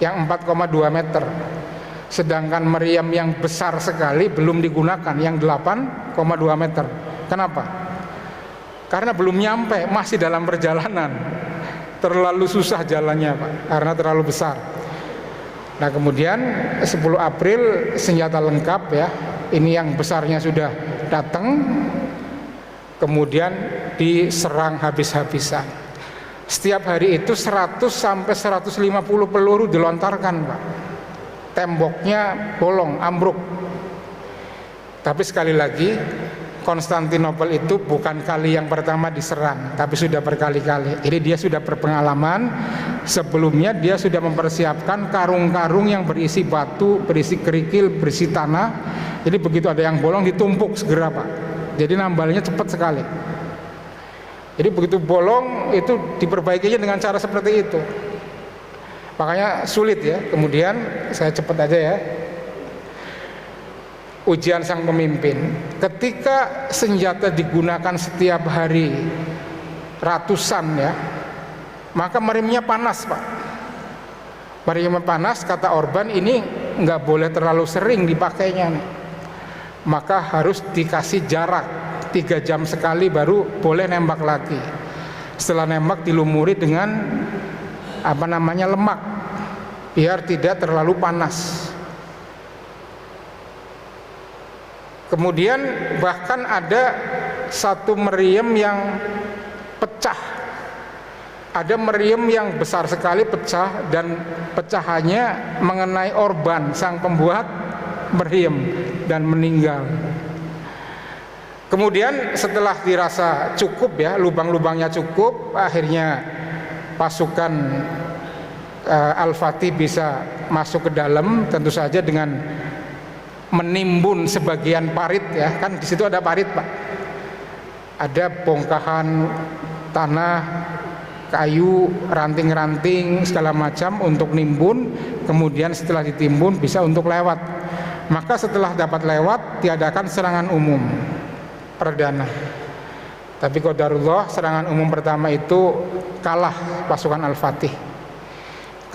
yang 4,2 meter. Sedangkan meriam yang besar sekali belum digunakan, yang 8,2 meter. Kenapa? Karena belum nyampe, masih dalam perjalanan. Terlalu susah jalannya, Pak, karena terlalu besar. Nah, kemudian 10 April senjata lengkap, ya. Ini yang besarnya sudah datang, kemudian diserang habis-habisan. Setiap hari itu 100 sampai 150 peluru dilontarkan, Pak. Temboknya bolong, ambruk. Tapi sekali lagi, Konstantinopel itu bukan kali yang pertama diserang, tapi sudah berkali-kali. Jadi dia sudah berpengalaman. Sebelumnya dia sudah mempersiapkan karung-karung yang berisi batu, berisi kerikil, berisi tanah. Jadi begitu ada yang bolong ditumpuk segera, Pak. Jadi nambalnya cepat sekali. Jadi begitu bolong itu diperbaikinya dengan cara seperti itu. Makanya sulit, ya. Kemudian saya cepat aja, ya. Ujian sang pemimpin. Ketika senjata digunakan setiap hari ratusan, ya, maka meriamnya panas, Pak. Meriamnya panas, kata Orban, ini nggak boleh terlalu sering dipakainya, nih. Maka harus dikasih jarak 3 jam sekali baru boleh nembak lagi. Setelah nembak dilumuri dengan lemak, biar tidak terlalu panas. Kemudian bahkan ada satu meriam yang pecah. Ada meriam yang besar sekali pecah, dan pecahannya mengenai Orban, sang pembuat meriam, dan meninggal. Kemudian setelah dirasa cukup, ya, lubang-lubangnya cukup, akhirnya pasukan Al-Fatih bisa masuk ke dalam, tentu saja dengan menimbun sebagian parit, ya, kan di situ ada parit, Pak. Ada bongkahan tanah, kayu, ranting-ranting segala macam untuk nimbun. Kemudian setelah ditimbun bisa untuk lewat. Maka setelah dapat lewat, tiadakan serangan umum perdana. Tapi qadarullah, serangan umum pertama itu kalah pasukan Al-Fatih,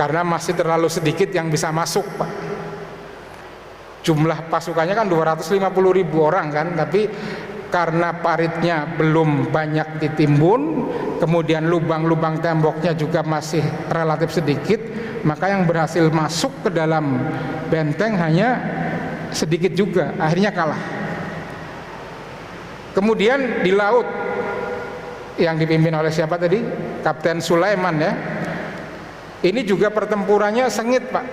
karena masih terlalu sedikit yang bisa masuk, Pak. Jumlah pasukannya kan 250.000 orang kan, tapi karena paritnya belum banyak ditimbun, kemudian lubang-lubang temboknya juga masih relatif sedikit, maka yang berhasil masuk ke dalam benteng hanya sedikit juga, akhirnya kalah. Kemudian di laut yang dipimpin oleh siapa tadi? Kapten Sulaiman, ya. Ini juga pertempurannya sengit, Pak.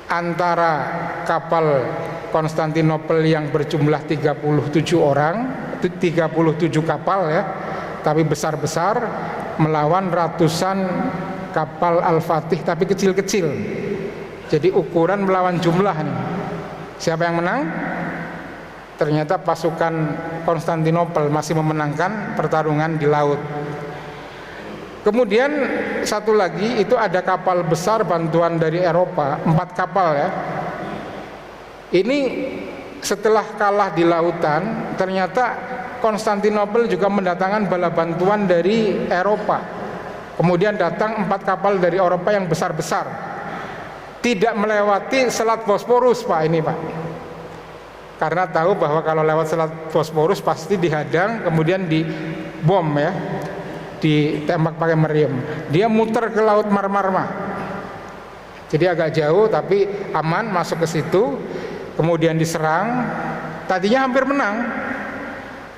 Antara kapal Konstantinopel yang berjumlah 37 orang, 37 kapal, ya, tapi besar-besar, melawan ratusan kapal Al-Fatih tapi kecil-kecil Jadi ukuran melawan jumlah nih. Siapa yang menang? Ternyata pasukan Konstantinopel masih memenangkan pertarungan di laut. Kemudian satu lagi itu ada kapal besar bantuan dari Eropa, 4 kapal ya. Ini setelah kalah di lautan, ternyata Konstantinopel juga mendatangkan bala bantuan dari Eropa. Kemudian datang 4 kapal dari Eropa yang besar-besar. Tidak melewati Selat Bosporus Pak ini Pak. Karena tahu bahwa kalau lewat Selat Bosporus pasti dihadang, kemudian dibom ya, ditembak pakai meriam. Dia muter ke Laut Marmara. Jadi agak jauh tapi aman masuk ke situ. Kemudian diserang. Tadinya hampir menang.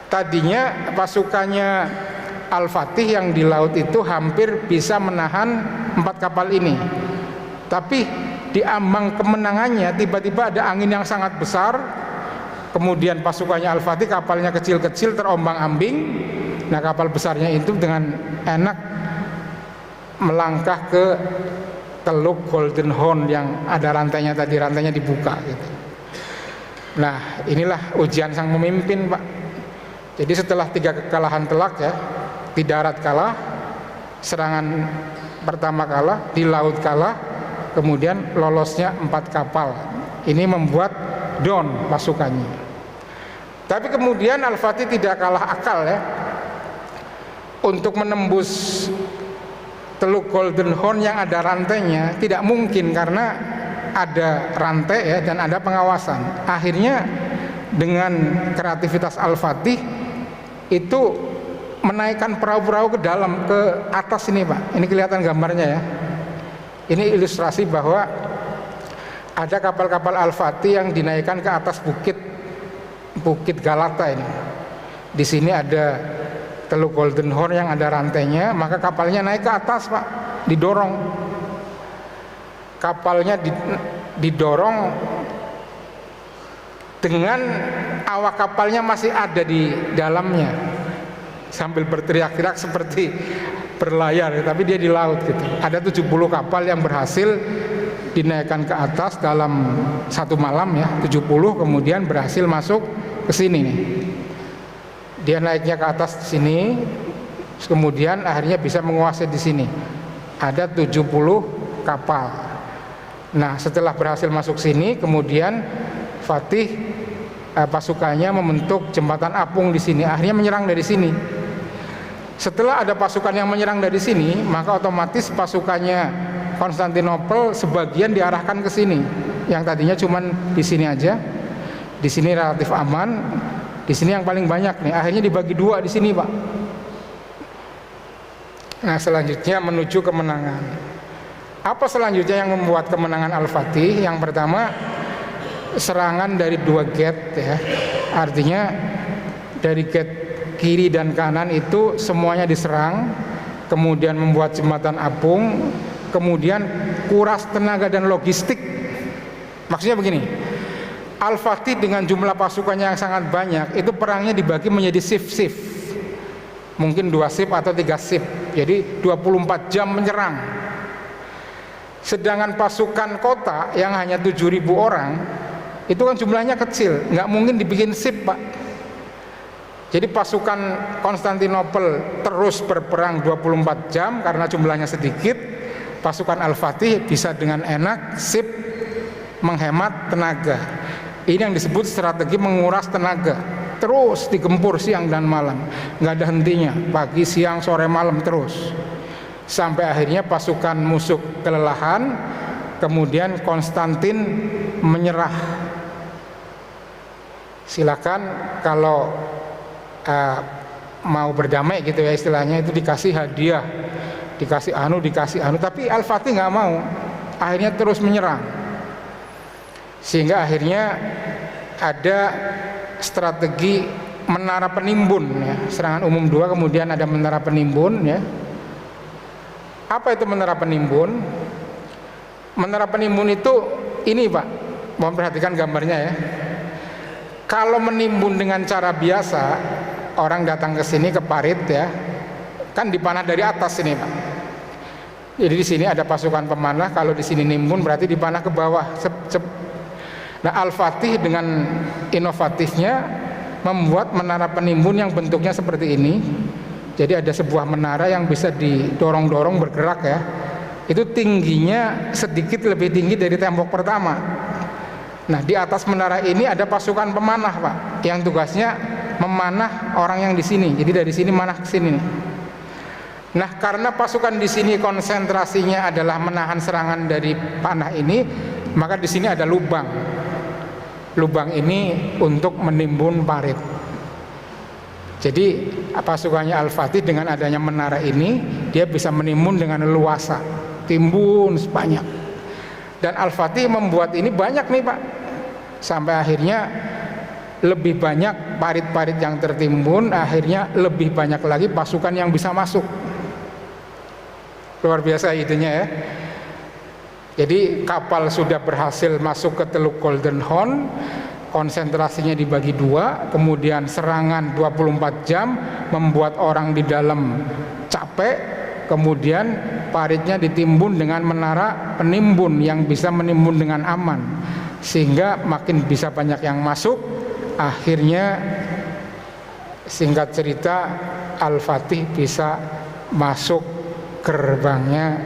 Tadinya pasukannya Al-Fatih yang di laut itu hampir bisa menahan 4 kapal ini. Tapi di ambang kemenangannya tiba-tiba ada angin yang sangat besar. Kemudian pasukannya Al-Fatih, kapalnya kecil-kecil terombang-ambing. Nah kapal besarnya itu dengan enak melangkah ke Teluk Golden Horn yang ada rantainya tadi, rantainya dibuka gitu. Nah inilah ujian sang pemimpin Pak. Jadi setelah 3 kekalahan telak ya, di darat kalah, serangan pertama kalah, di laut kalah, kemudian lolosnya 4 kapal. Ini membuat down pasukannya. Tapi kemudian Al-Fatih tidak kalah akal ya. Untuk menembus Teluk Golden Horn yang ada rantainya tidak mungkin karena ada rantai ya dan ada pengawasan. Akhirnya dengan kreativitas Al-Fatih itu menaikkan perahu-perahu ke dalam, ke atas ini Pak. Ini kelihatan gambarnya ya. Ini ilustrasi bahwa ada kapal-kapal Al-Fatih yang dinaikkan ke atas Bukit Galata ini. Di sini ada Teluk Golden Horn yang ada rantainya, maka kapalnya naik ke atas Pak, didorong. Kapalnya didorong dengan awak kapalnya masih ada di dalamnya, sambil berteriak-teriak seperti berlayar, tapi dia di laut gitu. Ada 70 kapal yang berhasil dinaikkan ke atas dalam 1 malam ya, 70 kemudian berhasil masuk ke sini nih. Dia naiknya ke atas di sini, kemudian akhirnya bisa menguasai di sini. Ada 70 kapal. Nah, setelah berhasil masuk sini, kemudian Fatih pasukannya membentuk jembatan apung di sini. Akhirnya menyerang dari sini. Setelah ada pasukan yang menyerang dari sini, maka otomatis pasukannya Konstantinopel sebagian diarahkan ke sini. Yang tadinya cuma di sini aja. Di sini relatif aman. Di sini yang paling banyak nih, akhirnya dibagi 2 di sini Pak. Nah selanjutnya menuju kemenangan. Apa selanjutnya yang membuat kemenangan Al-Fatih? Yang pertama serangan dari 2 gate ya. Artinya dari gate kiri dan kanan itu semuanya diserang, kemudian membuat jembatan apung, kemudian kuras tenaga dan logistik. Maksudnya begini, Al-Fatih dengan jumlah pasukannya yang sangat banyak itu perangnya dibagi menjadi shift-shift, mungkin 2 shift atau 3 shift, jadi 24 jam menyerang. Sedangkan pasukan kota yang hanya 7.000 orang itu kan jumlahnya kecil, nggak mungkin dibikin shift Pak. Jadi pasukan Konstantinopel terus berperang 24 jam karena jumlahnya sedikit. Pasukan Al-Fatih bisa dengan enak shift, menghemat tenaga. Ini yang disebut strategi menguras tenaga. Terus digempur siang dan malam, nggak ada hentinya, pagi, siang, sore, malam terus. Sampai akhirnya pasukan musuh kelelahan, kemudian Konstantin menyerah. Silakan kalau mau berdamai gitu ya istilahnya, itu dikasih hadiah, dikasih anu, tapi Al-Fatih nggak mau. Akhirnya terus menyerang. Sehingga akhirnya ada strategi menara penimbun ya. Serangan umum 2, kemudian ada menara penimbun ya. Apa itu menara penimbun? Menara penimbun itu ini Pak, mohon perhatikan gambarnya ya. Kalau menimbun dengan cara biasa, orang datang ke sini ke parit ya, kan dipanah dari atas ini Pak. Jadi di sini ada pasukan pemanah, kalau di sini nimbun berarti dipanah ke bawah. Nah, Al-Fatih dengan inovatifnya membuat menara penimbun yang bentuknya seperti ini. Jadi ada sebuah menara yang bisa didorong-dorong bergerak ya. Itu tingginya sedikit lebih tinggi dari tembok pertama. Nah, di atas menara ini ada pasukan pemanah, Pak, yang tugasnya memanah orang yang di sini. Jadi dari sini manah ke sini. Nah, karena pasukan di sini konsentrasinya adalah menahan serangan dari panah ini, maka di sini ada lubang. Lubang ini untuk menimbun parit. Jadi pasukannya Al-Fatih dengan adanya menara ini, dia bisa menimbun dengan leluasa, timbun sebanyak. Dan Al-Fatih membuat ini banyak nih, Pak, sampai akhirnya lebih banyak parit-parit yang tertimbun, akhirnya lebih banyak lagi pasukan yang bisa masuk. Luar biasa idenya ya. Jadi kapal sudah berhasil masuk ke Teluk Golden Horn, konsentrasinya dibagi dua, kemudian serangan 24 jam membuat orang di dalam capek, kemudian paritnya ditimbun dengan menara penimbun yang bisa menimbun dengan aman, sehingga makin bisa banyak yang masuk. Akhirnya singkat cerita Al-Fatih bisa masuk gerbangnya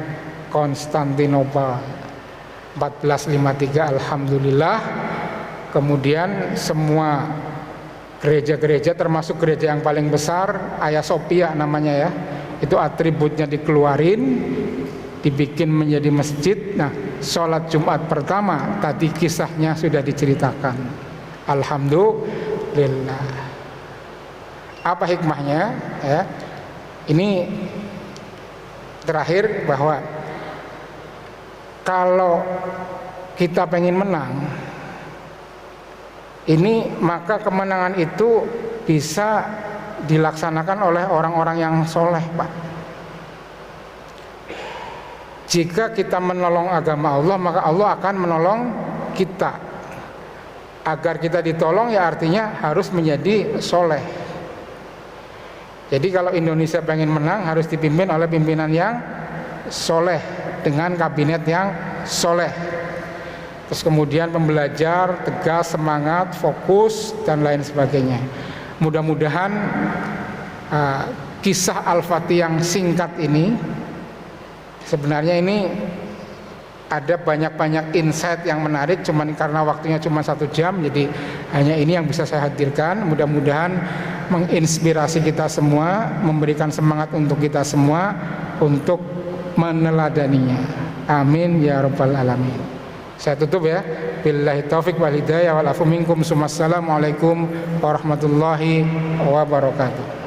Konstantinopel 1453, alhamdulillah. Kemudian semua gereja-gereja, termasuk gereja yang paling besar Hagia Sophia namanya ya, itu atributnya dikeluarin, dibikin menjadi masjid. Nah, sholat Jumat pertama tadi kisahnya sudah diceritakan, alhamdulillah. Apa hikmahnya ya? Ini terakhir, bahwa kalau kita pengen menang ini, maka kemenangan itu bisa dilaksanakan oleh orang-orang yang soleh, Pak. Jika kita menolong agama Allah, maka Allah akan menolong kita. Agar kita ditolong ya artinya harus menjadi soleh. Jadi kalau Indonesia pengen menang harus dipimpin oleh pimpinan yang soleh dengan kabinet yang soleh. Terus kemudian pembelajar, tegas, semangat, fokus dan lain sebagainya. Mudah-mudahan kisah Al-Fatih yang singkat ini, sebenarnya ini ada banyak-banyak insight yang menarik, cuman karena waktunya cuma 1 jam, jadi hanya ini yang bisa saya hadirkan. Mudah-mudahan menginspirasi kita semua, memberikan semangat untuk kita semua untuk meneladaninya. Amin ya rabbal alamin. Saya tutup ya. Billahi taufik wal hidayah wal afu minkum. Assalamualaikum warahmatullahi wabarakatuh.